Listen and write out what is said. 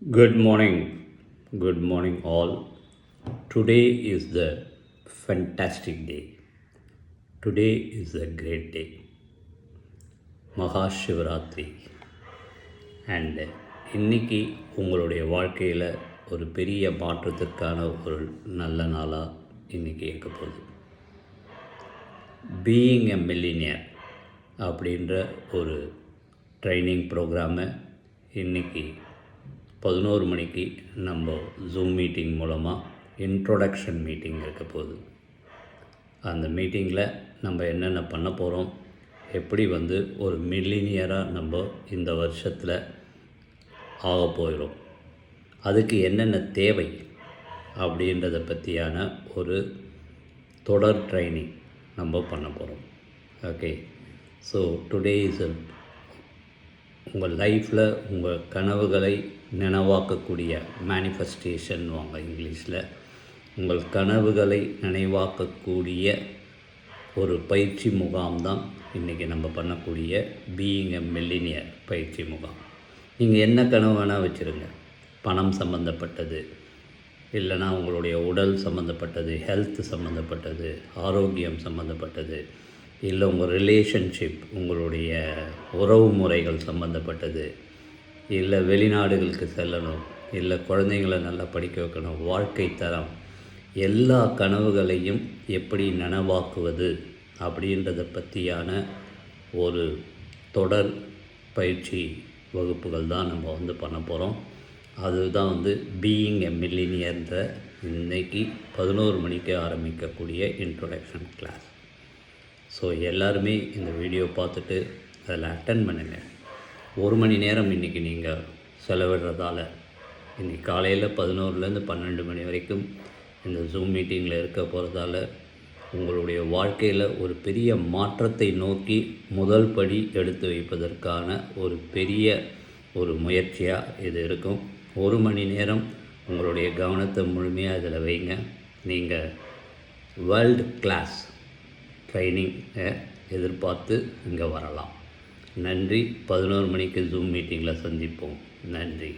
Good morning all. Today is the fantastic day. Today is a great day. Mahashivratri and இன்னைக்கு உங்களுடைய வாழ்க்கையில் ஒரு பெரிய மாற்றத்திற்கான ஒரு நல்ல நாளாக இன்றைக்கி இருக்க போகுது. பீயிங் எ மில்லினியர் அப்படின்ற ஒரு ட்ரைனிங் ப்ரோக்ராமை இன்றைக்கி 11 மணிக்கு நம்ம ஜூம் மீட்டிங் மூலமாக இன்ட்ரோடக்ஷன் மீட்டிங் இருக்க போகுது. அந்த மீட்டிங்கில் நம்ம என்னென்ன பண்ண போகிறோம், எப்படி ஒரு மில்லினியராக நம்ம இந்த வருஷத்தில் ஆக போயிடும், அதுக்கு என்னென்ன தேவை அப்படின்றத பற்றியான ஒரு தொடர் ட்ரைனிங் நம்ம பண்ண போகிறோம். ஓகே, ஸோ டுடே இஸ் உங்கள் லைஃப்பில் உங்கள் கனவுகளை நினைவாக்கக்கூடிய மேனிஃபெஸ்டேஷன் வாங்க இங்கிலீஷில், உங்கள் கனவுகளை நினைவாக்கக்கூடிய ஒரு பயிற்சி முகாம் தான் இன்றைக்கி நம்ம பண்ணக்கூடிய பீயிங் எ மில்லினியர் பயிற்சி முகாம். நீங்கள் என்ன கனவு வேணால் வச்சுருங்க, பணம் சம்மந்தப்பட்டது, இல்லைனா உங்களுடைய உடல் சம்மந்தப்பட்டது, ஹெல்த் சம்மந்தப்பட்டது, ஆரோக்கியம் சம்மந்தப்பட்டது, இல்லை உங்கள் ரிலேஷன்ஷிப், உங்களுடைய உறவு முறைகள் சம்மந்தப்பட்டது, இல்லை வெளிநாடுகளுக்கு செல்லணும், இல்லை குழந்தைங்களை நல்லா படிக்க வைக்கணும், வாழ்க்கை தரம், எல்லா கனவுகளையும் எப்படி நனவாக்குவது அப்படின்றத பற்றியான ஒரு தொடர் பயிற்சி வகுப்புகள் தான் நம்ம பண்ண போகிறோம். அதுதான் பீயிங் எ மில்லினியர்ன்ற இன்றைக்கி 11 மணிக்கு ஆரம்பிக்கக்கூடிய இன்ட்ரோடக்ஷன் கிளாஸ். ஸோ எல்லாருமே இந்த வீடியோ பார்த்துட்டு அதில் அட்டன் பண்ணுங்கள். 1 மணி நேரம் இன்றைக்கி நீங்கள் செலவிடுறதால, இன்றைக்கி காலையில் 11லேருந்து 12 மணி வரைக்கும் இந்த ஜூம் மீட்டிங்கில் இருக்க போகிறதால உங்களுடைய வாழ்க்கையில் ஒரு பெரிய மாற்றத்தை நோக்கி முதல் படி எடுத்து வைப்பதற்கான ஒரு பெரிய ஒரு முயற்சியாக இது இருக்கும். 1 மணி நேரம் உங்களுடைய கவனத்தை முழுமையாக இதில் வைங்க. நீங்கள் வேர்ல்டு கிளாஸ் ட்ரைனிங்கை எதிர்பார்த்து இங்கே வரலாம். நன்றி. 11 மணிக்கு ஜூம் மீட்டிங்கில் சந்திப்போம். நன்றி.